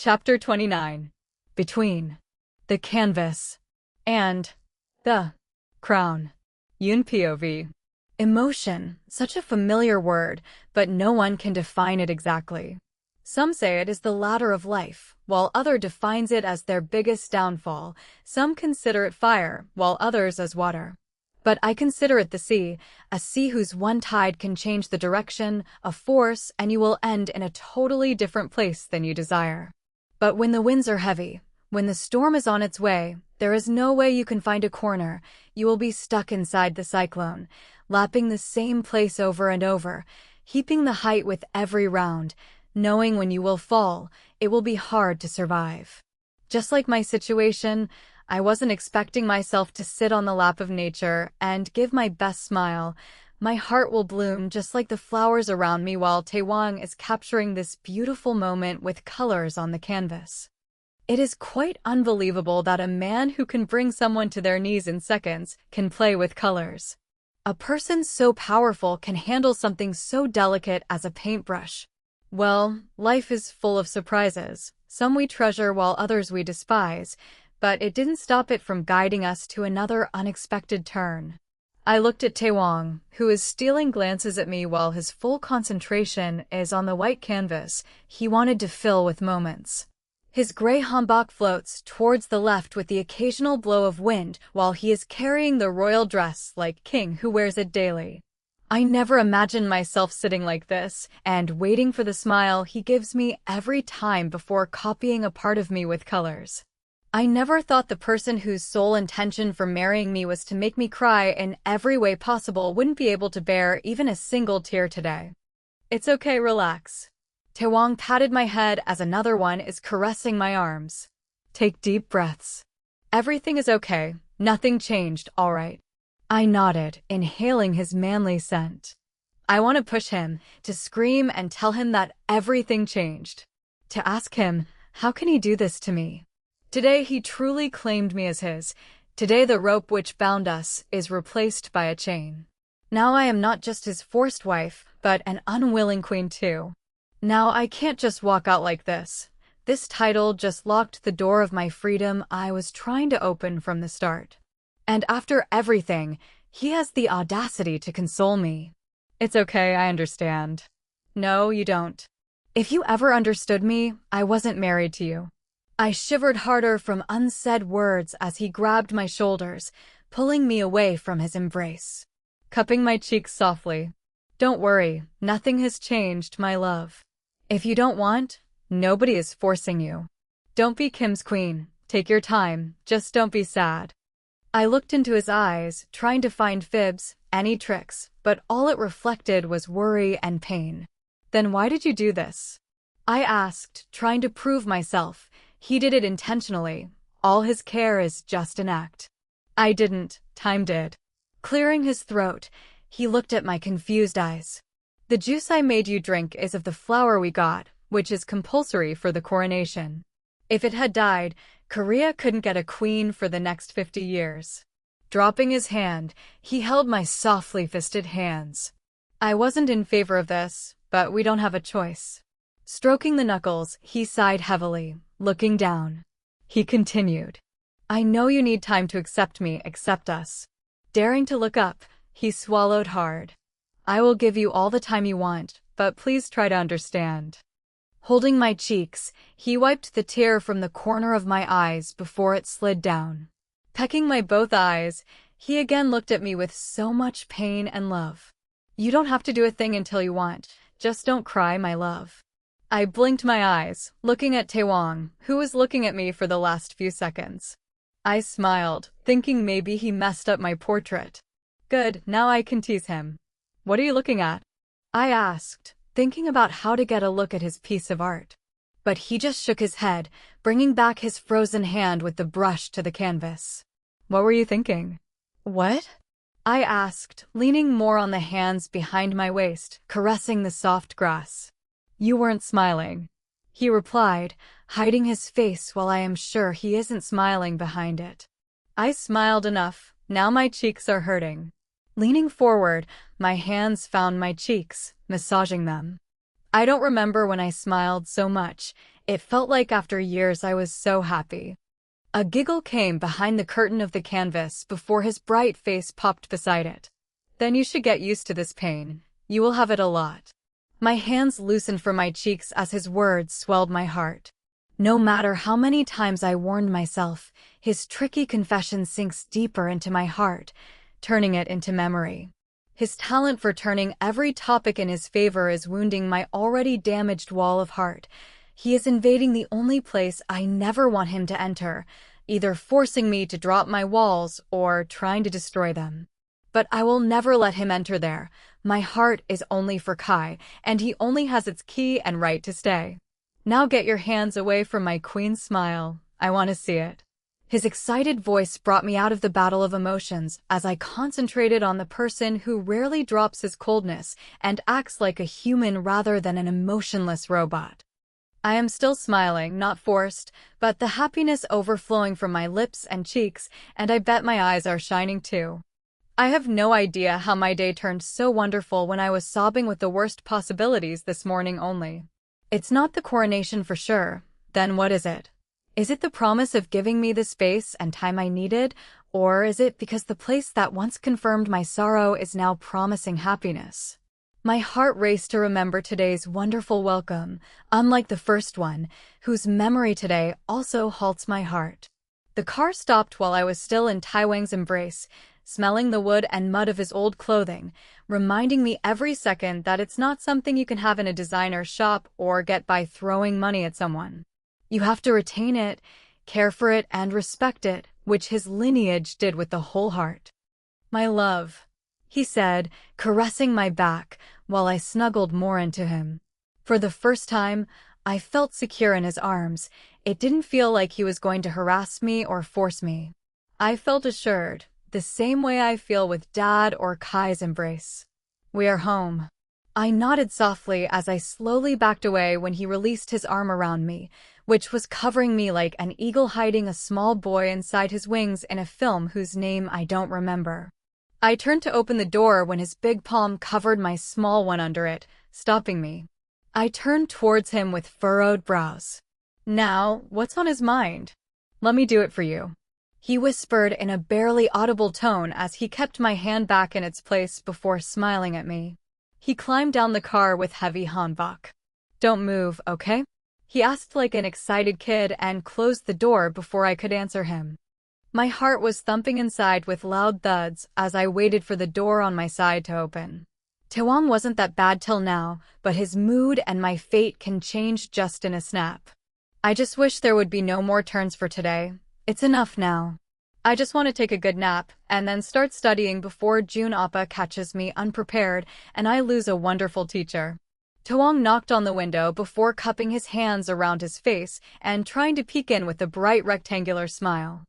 Chapter 29. Between the canvas and the crown. Yoon POV. Emotion, such a familiar word, but no one can define it exactly. Some say it is the ladder of life, while others defines it as their biggest downfall. Some consider it fire, while others as water. But I consider it the sea, a sea whose one tide can change the direction, a force, and you will end in a totally different place than you desire. But when the winds are heavy, when the storm is on its way, there is no way you can find a corner. You will be stuck inside the cyclone, lapping the same place over and over, heaping the height with every round, knowing when you will fall, it will be hard to survive. Just like my situation, I wasn't expecting myself to sit on the lap of nature and give my best smile. My heart will bloom just like the flowers around me while Taewang is capturing this beautiful moment with colors on the canvas. It is quite unbelievable that a man who can bring someone to their knees in seconds can play with colors. A person so powerful can handle something so delicate as a paintbrush. Well, life is full of surprises. Some we treasure while others we despise, but it didn't stop it from guiding us to another unexpected turn. I looked at Taewang, who is stealing glances at me while his full concentration is on the white canvas he wanted to fill with moments. His gray hanbok floats towards the left with the occasional blow of wind while he is carrying the royal dress like king who wears it daily. I never imagined myself sitting like this and waiting for the smile he gives me every time before copying a part of me with colors. I never thought the person whose sole intention for marrying me was to make me cry in every way possible wouldn't be able to bear even a single tear today. It's okay, relax. Taewang patted my head as another one is caressing my arms. Take deep breaths. Everything is okay, nothing changed, all right. I nodded, inhaling his manly scent. I want to push him, to scream and tell him that everything changed. To ask him, how can he do this to me? Today he truly claimed me as his. Today the rope which bound us is replaced by a chain. Now I am not just his forced wife, but an unwilling queen too. Now I can't just walk out like this. This title just locked the door of my freedom I was trying to open from the start. And after everything, he has the audacity to console me. It's okay, I understand. No, you don't. If you ever understood me, I wasn't married to you. I shivered harder from unsaid words as he grabbed my shoulders, pulling me away from his embrace, cupping my cheeks softly. Don't worry, nothing has changed, my love. If you don't want, nobody is forcing you. Don't be Kim's queen. Take your time, just don't be sad. I looked into his eyes, trying to find fibs, any tricks, but all it reflected was worry and pain. Then why did you do this? I asked, trying to prove myself. He did it intentionally. All his care is just an act. I didn't, time did. Clearing his throat, he looked at my confused eyes. The juice I made you drink is of the flower we got, which is compulsory for the coronation. If it had died, Korea couldn't get a queen for the next 50 years. Dropping his hand, he held my softly fisted hands. I wasn't in favor of this, but we don't have a choice. Stroking the knuckles, he sighed heavily, looking down. He continued. I know you need time to accept me, accept us. Daring to look up, he swallowed hard. I will give you all the time you want, but please try to understand. Holding my cheeks, he wiped the tear from the corner of my eyes before it slid down. Pecking my both eyes, he again looked at me with so much pain and love. You don't have to do a thing until you want, just don't cry, my love. I blinked my eyes, looking at Taewang, who was looking at me for the last few seconds. I smiled, thinking maybe he messed up my portrait. Good, now I can tease him. What are you looking at? I asked, thinking about how to get a look at his piece of art. But he just shook his head, bringing back his frozen hand with the brush to the canvas. What were you thinking? What? I asked, leaning more on the hands behind my waist, caressing the soft grass. You weren't smiling. He replied, hiding his face while I am sure he isn't smiling behind it. I smiled enough, now my cheeks are hurting. Leaning forward, my hands found my cheeks, massaging them. I don't remember when I smiled so much. It felt like after years I was so happy. A giggle came behind the curtain of the canvas before his bright face popped beside it. Then you should get used to this pain. You will have it a lot. My hands loosened from my cheeks as his words swelled my heart. No matter how many times I warned myself, his tricky confession sinks deeper into my heart, turning it into memory. His talent for turning every topic in his favor is wounding my already damaged wall of heart. He is invading the only place I never want him to enter, either forcing me to drop my walls or trying to destroy them. But I will never let him enter there. My heart is only for Kai, and he only has its key and right to stay. Now get your hands away from my queen's smile. I want to see it. His excited voice brought me out of the battle of emotions as I concentrated on the person who rarely drops his coldness and acts like a human rather than an emotionless robot. I am still smiling, not forced, but the happiness overflowing from my lips and cheeks, and I bet my eyes are shining too. I have no idea how my day turned so wonderful when I was sobbing with the worst possibilities this morning only. It's not the coronation for sure. Then what is it? Is it the promise of giving me the space and time I needed, or is it because the place that once confirmed my sorrow is now promising happiness? My heart raced to remember today's wonderful welcome, unlike the first one, whose memory today also halts my heart. The car stopped while I was still in Taewang's embrace, smelling the wood and mud of his old clothing, reminding me every second that it's not something you can have in a designer shop or get by throwing money at someone. You have to retain it, care for it, and respect it, which his lineage did with the whole heart. "My love," he said, caressing my back while I snuggled more into him. For the first time, I felt secure in his arms. It didn't feel like he was going to harass me or force me. I felt assured, the same way I feel with Dad or Kai's embrace. "We are home." I nodded softly as I slowly backed away when he released his arm around me, which was covering me like an eagle hiding a small boy inside his wings in a film whose name I don't remember. I turned to open the door when his big palm covered my small one under it, stopping me. I turned towards him with furrowed brows. "Now, what's on his mind?" "Let me do it for you," he whispered in a barely audible tone as he kept my hand back in its place before smiling at me. He climbed down the car with heavy handbak. "Don't move, okay?" he asked like an excited kid and closed the door before I could answer him. My heart was thumping inside with loud thuds as I waited for the door on my side to open. Taewang wasn't that bad till now, but his mood and my fate can change just in a snap. I just wish there would be no more turns for today. It's enough now. I just want to take a good nap and then start studying before June Appa catches me unprepared and I lose a wonderful teacher. Taewang knocked on the window before cupping his hands around his face and trying to peek in with a bright rectangular smile.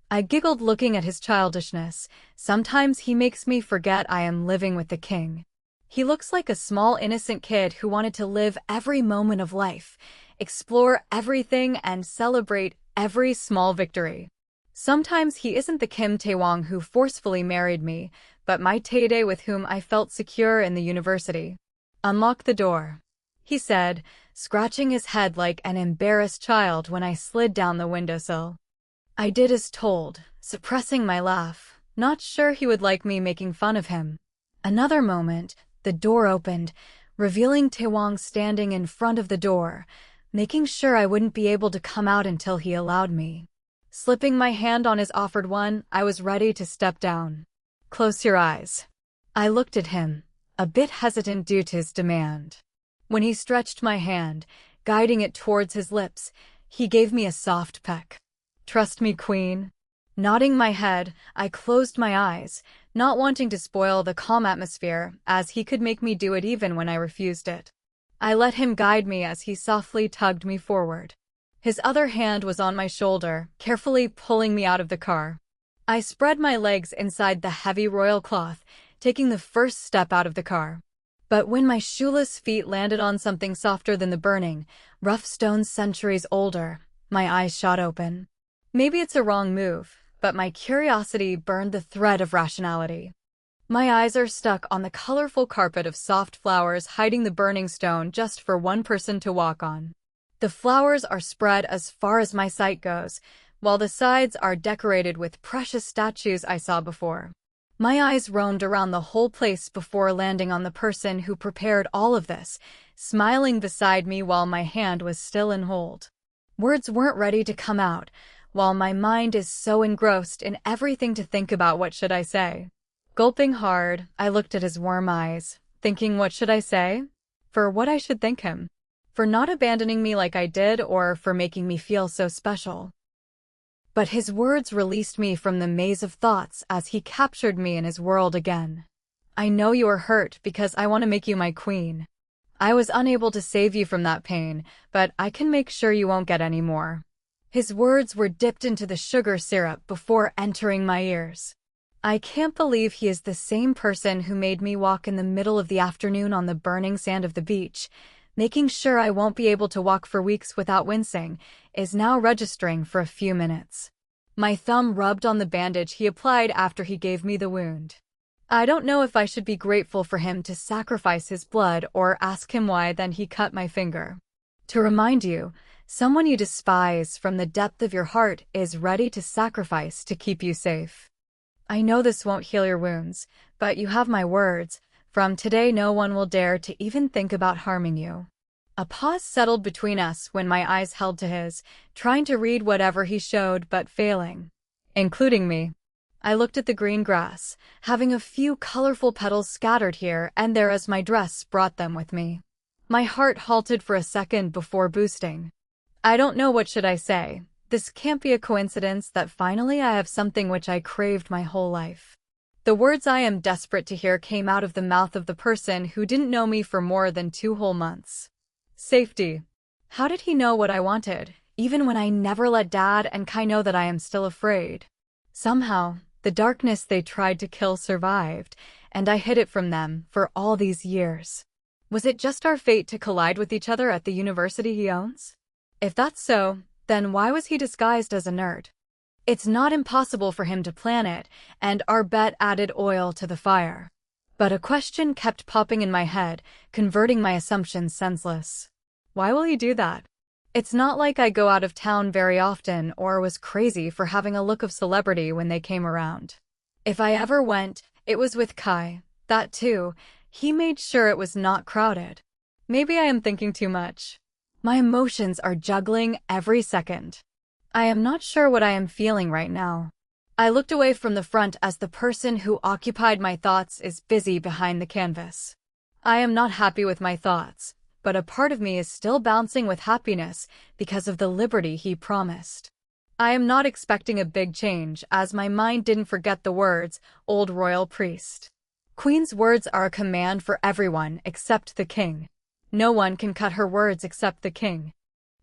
I giggled looking at his childishness. Sometimes he makes me forget I am living with the king. He looks like a small innocent kid who wanted to live every moment of life, explore everything and celebrate every small victory. Sometimes he isn't the Kim Taewang who forcefully married me, but my Tae with whom I felt secure in the university. "Unlock the door," he said, scratching his head like an embarrassed child when I slid down the windowsill. I did as told, suppressing my laugh, not sure he would like me making fun of him. Another moment, the door opened, revealing Taewang standing in front of the door, making sure I wouldn't be able to come out until he allowed me. Slipping my hand on his offered one, I was ready to step down. "Close your eyes." I looked at him, a bit hesitant due to his demand. When he stretched my hand, guiding it towards his lips, he gave me a soft peck. "Trust me, queen." Nodding my head, I closed my eyes, not wanting to spoil the calm atmosphere, as he could make me do it even when I refused it. I let him guide me as he softly tugged me forward. His other hand was on my shoulder, carefully pulling me out of the car. I spread my legs inside the heavy royal cloth, taking the first step out of the car. But when my shoeless feet landed on something softer than the burning, rough stones centuries older, my eyes shot open. Maybe it's a wrong move, but my curiosity burned the thread of rationality. My eyes are stuck on the colorful carpet of soft flowers hiding the burning stone just for one person to walk on. The flowers are spread as far as my sight goes, while the sides are decorated with precious statues I saw before. My eyes roamed around the whole place before landing on the person who prepared all of this, smiling beside me while my hand was still in hold. Words weren't ready to come out, while my mind is so engrossed in everything to think about what should I say. Gulping hard, I looked at his warm eyes, thinking what should I say? For what I should thank him. For not abandoning me like I did, or for making me feel so special. But his words released me from the maze of thoughts as he captured me in his world again. I know you are hurt because I want to make you my queen. I was unable to save you from that pain, but I can make sure you won't get any more. His words were dipped into the sugar syrup before entering my ears. I can't believe he is the same person who made me walk in the middle of the afternoon on the burning sand of the beach, making sure I won't be able to walk for weeks without wincing, is now registering for a few minutes. My thumb rubbed on the bandage he applied after he gave me the wound. I don't know if I should be grateful for him to sacrifice his blood or ask him why then he cut my finger. To remind you, someone you despise from the depth of your heart is ready to sacrifice to keep you safe. I know this won't heal your wounds, but you have my words. From today no one will dare to even think about harming you. A pause settled between us when my eyes held to his, trying to read whatever he showed but failing. Including me. I looked at the green grass, having a few colorful petals scattered here and there as my dress brought them with me. My heart halted for a second before boosting. I don't know what should I say. This can't be a coincidence that finally I have something which I craved my whole life. The words I am desperate to hear came out of the mouth of the person who didn't know me for more than 2 whole months. Safety. How did he know what I wanted, even when I never let Dad and Kai know that I am still afraid? Somehow, the darkness they tried to kill survived, and I hid it from them for all these years. Was it just our fate to collide with each other at the university he owns? If that's so, then why was he disguised as a nerd? It's not impossible for him to plan it, and our bet added oil to the fire. But a question kept popping in my head, converting my assumptions senseless. Why will he do that? It's not like I go out of town very often or was crazy for having a look of celebrity when they came around. If I ever went, it was with Kai. That too, he made sure it was not crowded. Maybe I am thinking too much. My emotions are juggling every second. I am not sure what I am feeling right now. I looked away from the front as the person who occupied my thoughts is busy behind the canvas. I am not happy with my thoughts, but a part of me is still bouncing with happiness because of the liberty he promised. I am not expecting a big change as my mind didn't forget the words, old royal priest. Queen's words are a command for everyone except the king. No one can cut her words except the king.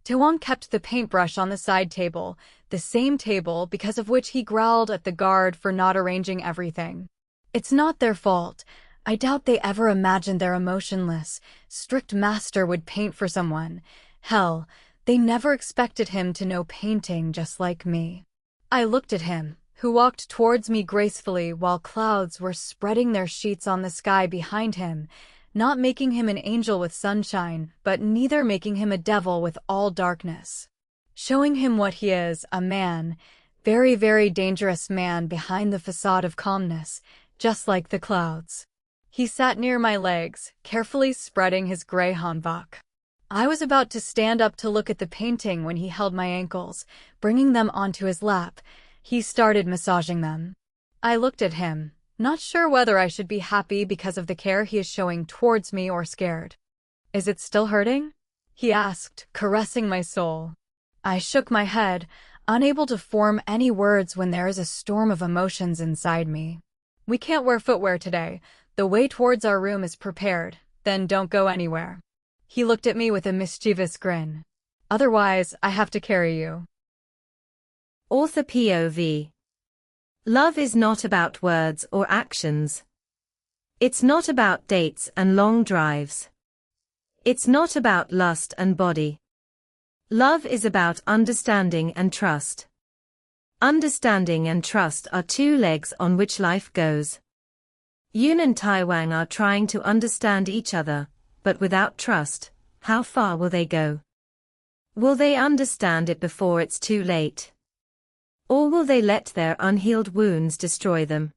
Taewang kept the paintbrush on the side table, the same table because of which he growled at the guard for not arranging everything. It's not their fault. I doubt they ever imagined their emotionless, strict master would paint for someone. Hell, they never expected him to know painting just like me. I looked at him, who walked towards me gracefully while clouds were spreading their sheets on the sky behind him, not making him an angel with sunshine, but neither making him a devil with all darkness. Showing him what he is, a man, very, very dangerous man behind the facade of calmness, just like the clouds. He sat near my legs, carefully spreading his gray hanbok. I was about to stand up to look at the painting when he held my ankles, bringing them onto his lap. He started massaging them. I looked at him, not sure whether I should be happy because of the care he is showing towards me or scared. Is it still hurting? He asked, caressing my soul. I shook my head, unable to form any words when there is a storm of emotions inside me. We can't wear footwear today. The way towards our room is prepared, then don't go anywhere. He looked at me with a mischievous grin. Otherwise, I have to carry you. Author POV. Love is not about words or actions. It's not about dates and long drives. It's not about lust and body. Love is about understanding and trust. Understanding and trust are 2 legs on which life goes. Yoon and Taewang are trying to understand each other, but without trust, how far will they go? Will they understand it before it's too late? Or will they let their unhealed wounds destroy them?